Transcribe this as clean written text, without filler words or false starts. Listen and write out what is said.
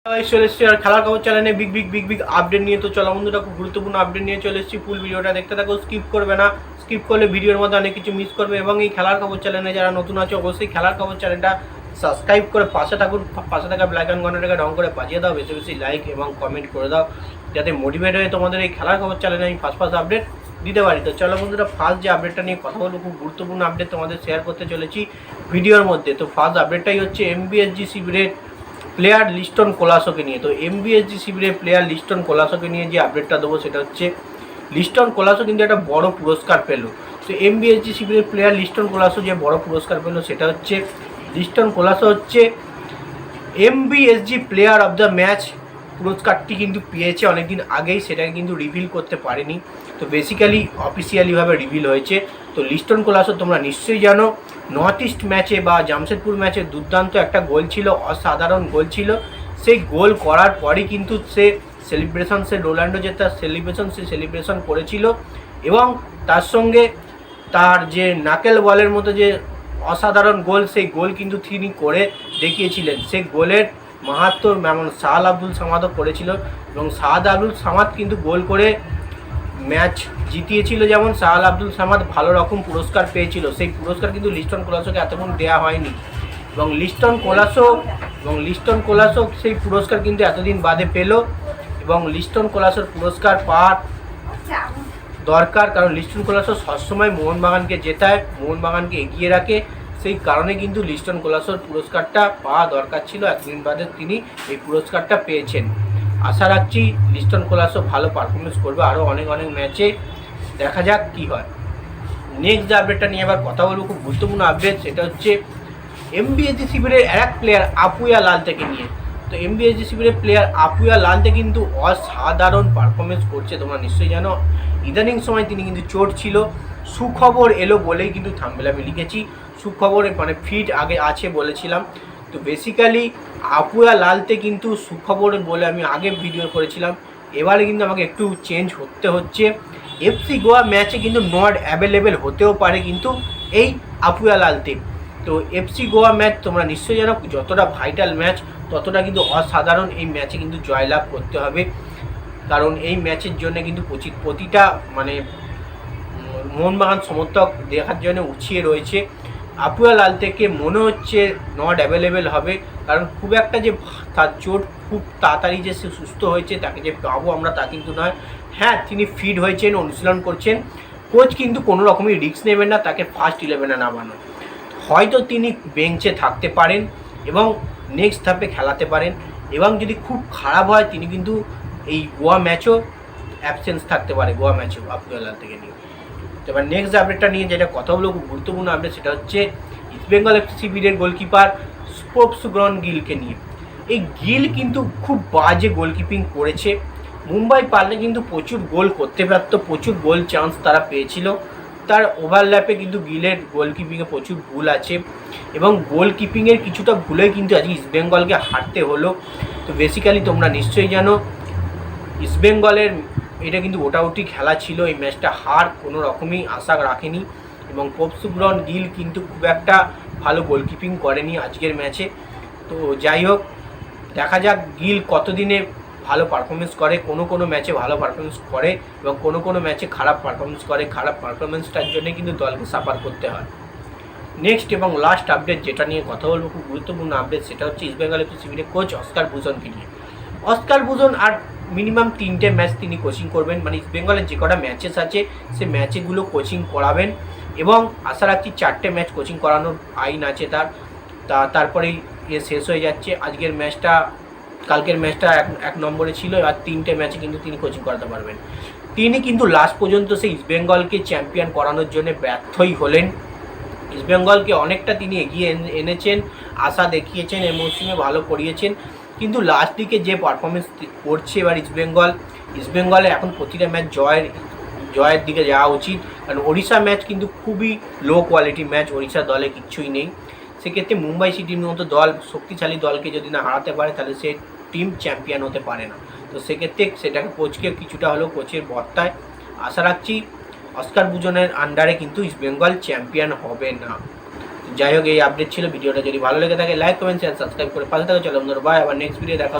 চলে এসেছি আর খেলার খবর চ্যানেলে বিগ আপডেট নিয়ে। তো চলো বন্ধুরা, খুব গুরুত্বপূর্ণ আপডেট নিয়ে চলে এসেছি। ফুল ভিডিওটা দেখতে থাকো, স্কিপ করবে না। স্কিপ করলে ভিডিওর মধ্যে অনেক কিছু মিস করবে। এবং এই খেলার খবর চ্যানেলে যারা নতুন আছে অবশ্যই খেলার খবর চ্যানেলটা সাবস্ক্রাইব করে পাশে থাকুন। পাশে থাকা ব্ল্যাক অ্যান্ড ঘন্টাটাকে রং করে বাজিয়ে দাও, বেশি বেশি লাইক এবং কমেন্ট করে দাও, যাতে মোটিভেট হয়ে তোমাদের এই খেলার খবর চ্যানেলে আমি ফার্স্ট আপডেট দিতে পারি। তো চলো বন্ধুরা, ফার্স্ট যে আপডেটটা নিয়ে কথা বলবো, খুব গুরুত্বপূর্ণ আপডেট তোমাদের শেয়ার করতে চলেছি ভিডিওর মধ্যে। তো ফার্স্ট আপডেটটাই হচ্ছে এমবিএসজি শিবিরের প্লেয়ার লিস্টন কোলাসোকে নিয়ে। তো এমবিএসজি শিবিরের প্লেয়ার লিস্টন কোলাসোকে নিয়ে যে আপডেটটা দেবো সেটা হচ্ছে, লিস্টন কোলাসো কিন্তু একটা বড় পুরস্কার পেল। তো এমবিএসজি শিবিরের প্লেয়ার লিস্টন কোলাসো যে বড় পুরস্কার পেল সেটা হচ্ছে, লিস্টন কোলাসো হচ্ছে MBSG player of the match পুরস্কারটি কিন্তু পেয়েছে অনেকদিন আগেই, সেটাকে কিন্তু রিভিল করতে পারেনি। তো বেসিক্যালি অফিসিয়ালিভাবে রিভিল হয়েছে। তো লিস্টন কোলাসো তোমরা নিশ্চয়ই জানো, নর্থ ইস্ট ম্যাচে বা জামশেদপুর ম্যাচে দুর্দান্ত একটা গোল ছিল, অসাধারণ গোল ছিল। সেই গোল করার পরই কিন্তু সে সেলিব্রেশন, সে রোনাল্ডো যে তার সেলিব্রেশন করেছিল। এবং তার সঙ্গে তার যে নাকেল বলের মতো যে অসাধারণ গোল, সেই গোল কিন্তু তিনি করে দেখিয়েছিলেন। সেই গোলের মাহাত্ম্য যেমন শাহাদ আব্দুল সামাদও করেছিল, এবং শাহাদ আব্দুল সামাদ কিন্তু গোল করে ম্যাচ জিতিয়েছিল। যেমন শাহাদ আব্দুল সামাদ ভালো রকম পুরস্কার পেয়েছিল, সেই পুরস্কার কিন্তু লিস্টন কোলাসোকে এতক্ষণ দেওয়া হয়নি। এবং লিস্টন কোলাসো সেই পুরস্কার কিন্তু এতদিন বাদে পেল। এবং লিস্টন কোলাসোর পুরস্কার পাওয়ার দরকার, কারণ লিস্টন কোলাসো সবসময় মোহনবাগানকে জেতায়, মোহনবাগানকে এগিয়ে রাখে। সেই কারণে কিন্তু লিস্টন কোলাসোর পুরস্কারটা পাওয়া দরকার ছিল। এতদিন বাদে তিনি এই পুরস্কারটা পেয়েছেন। আশা রাখছি লিস্টন কোলাসো ভালো পারফরমেন্স করবে আরও অনেক ম্যাচে, দেখা যাক কী হয়। নেক্সট যে আপডেটটা নিয়ে আবার কথা বলবো, খুব গুরুত্বপূর্ণ আপডেট, সেটা হচ্ছে এমবিএসজি শিবিরের এক প্লেয়ার আপুয়া লালতেকে নিয়ে। তো এমবিএসজি শিবিরের প্লেয়ার আপুয়া লালতে কিন্তু অসাধারণ পারফরমেন্স করছে, তোমরা নিশ্চয়ই জানো। ইদানিং সময় তিনি কিন্তু চোট ছিল, সুখবর এলো বলেই কিন্তু থাম্বনেলে আমি লিখেছি সুখবর, মানে ফিট আগে আছে বলেছিলাম। তো বেসিক্যালি আপুয়া লালতে কিন্তু সুখবর বলে আমি আগে ভিডিও করেছিলাম। এবারে কিন্তু আমাকে একটু চেঞ্জ হতে হচ্ছে। এফসি গোয়া ম্যাচে কিন্তু নট অ্যাভেলেবেল হতেও পারে কিন্তু এই আপুয়া লালতে। তো এফসি গোয়া ম্যাচ তোমরা নিশ্চয়ই জানো, যতটা ভাইটাল ম্যাচ ততটা কিন্তু অসাধারণ। এই ম্যাচে কিন্তু জয়লাভ করতে হবে, কারণ এই ম্যাচের জন্য কিন্তু প্রতিটা মানে মোহনবাগান সমর্থক দেখার জন্য উছিয়ে রয়েছে। আপুয়া লালতেকে মনে হচ্ছে নট অ্যাভেলেবেল হবে, কারণ খুব একটা যে তার চোট খুব তাড়াতাড়ি যে সে সুস্থ হয়েছে তাকে যে পাবো আমরা তা কিন্তু নয়। হ্যাঁ, তিনি ফিট হয়েছেন, অনুশীলন করছেন। কোচ কিন্তু কোনো রকমই রিস্ক নেবেন না তাকে ফার্স্ট 11-এ নামানো। হয়তো তিনি বেঞ্চে থাকতে পারেন এবং নেক্সট ধাপে খেলাতে পারেন, এবং যদি খুব খারাপ হয় তিনি কিন্তু এই গোয়া ম্যাচও অ্যাবসেন্স থাকতে পারে, গোয়া ম্যাচেও আপুয়া লালতেকে নিয়ে। তো এবার নেক্সট আপডেটটা নিয়ে যেটা কথা বলবো, খুব গুরুত্বপূর্ণ আপডেট, সেটা হচ্ছে ইস্টবেঙ্গল এফসি শিবিরের গোলকিপার শুভশুভ্রন গিলকে নিয়ে। এই গিল কিন্তু খুব বাজে গোলকিপিং করেছে। মুম্বাই পারলে কিন্তু প্রচুর গোল করতে পারত, প্রচুর গোল চান্স তারা পেয়েছিল। তার ওভারল্যাপে কিন্তু গিলের গোলকিপিংয়ে প্রচুর ভুল আছে, এবং গোলকিপিংয়ের কিছুটা ভুলে কিন্তু আজকে ইস্টবেঙ্গলকে হারতে হলো। তো বেসিক্যালি তোমরা নিশ্চয়ই জানো, ইস্টবেঙ্গলের এটা কিন্তু ওটাউটি খেলা ছিল। এই ম্যাচটা হার কোনো রকমই আশা রাখেনি, এবং শুভশুভ্রন গিল কিন্তু খুব একটা ভালো গোলকিপিং করেনি আজকের ম্যাচে। তো যাই হোক, দেখা যাক গিল কতদিনে ভালো পারফরমেন্স করে। কোনো ম্যাচে ভালো পারফরমেন্স করে এবং কোনো ম্যাচে খারাপ পারফরমেন্স করে। খারাপ পারফরমেন্সটার জন্য কিন্তু দলকে সাফার করতে হয়। নেক্সট এবং লাস্ট আপডেট যেটা নিয়ে কথা বলবো, খুব গুরুত্বপূর্ণ আপডেট, সেটা হচ্ছে ইস্টবেঙ্গল এফসি শিবিরের কোচ অস্কার ভুজনকে নিয়ে। অস্কার ভুজন আর মিনিমাম 3টে ম্যাচ তিনি কোচিং করবেন, মানে ইস্টবেঙ্গলের যে কটা ম্যাচেস আছে সে ম্যাচেগুলো কোচিং করাবেন। এবং আশা রাখছি 4টে ম্যাচ কোচিং করানোর আইন আছে তারপরেই শেষ হয়ে যাচ্ছে। আজকের ম্যাচটা, কালকের ম্যাচটা এক নম্বরে ছিল, আর 3টে ম্যাচে কিন্তু তিনি কোচিং করাতে পারবেন। তিনি কিন্তু লাস্ট পর্যন্ত সেই ইস্টবেঙ্গলকে চ্যাম্পিয়ন করানোর জন্য ব্যর্থই হলেন। ইস্টবেঙ্গলকে অনেকটা তিনি এগিয়ে এনেছেন, আশা দেখিয়েছেন, এই মৌসুমে ভালো করিয়েছেন, কিন্তু লাস্ট দিকে যে পারফরমেন্স করছে এবার ইস্টবেঙ্গলে এখন প্রতিটা ম্যাচ জয়ের দিকে যাওয়া উচিত। কারণ ওড়িশা ম্যাচ কিন্তু খুবই লো কোয়ালিটি ম্যাচ, ওড়িশা দলে কিচ্ছুই নেই। সেক্ষেত্রে মুম্বাই সিটির মতো দল, শক্তিশালী দলকে যদি না হারাতে পারে তাহলে সে টিম চ্যাম্পিয়ন হতে পারে না। তো সেক্ষেত্রে সেটাকে কোচকে কিছুটা হলেও কোচের বর্তায়। আশা রাখছি অস্কার ভুজনের আন্ডারে কিন্তু ইস্টবেঙ্গল চ্যাম্পিয়ন হবে না। যাই হোক, এই আপডেট ছিল। ভিডিওটা যদি ভালো লেগে থাকে লাইক কমেন্ট শেয়ার সাবস্ক্রাইব করে পাশে থাকে। চলো বন্ধুরা, বাই, আবার নেক্সট ভিডিও দেখা।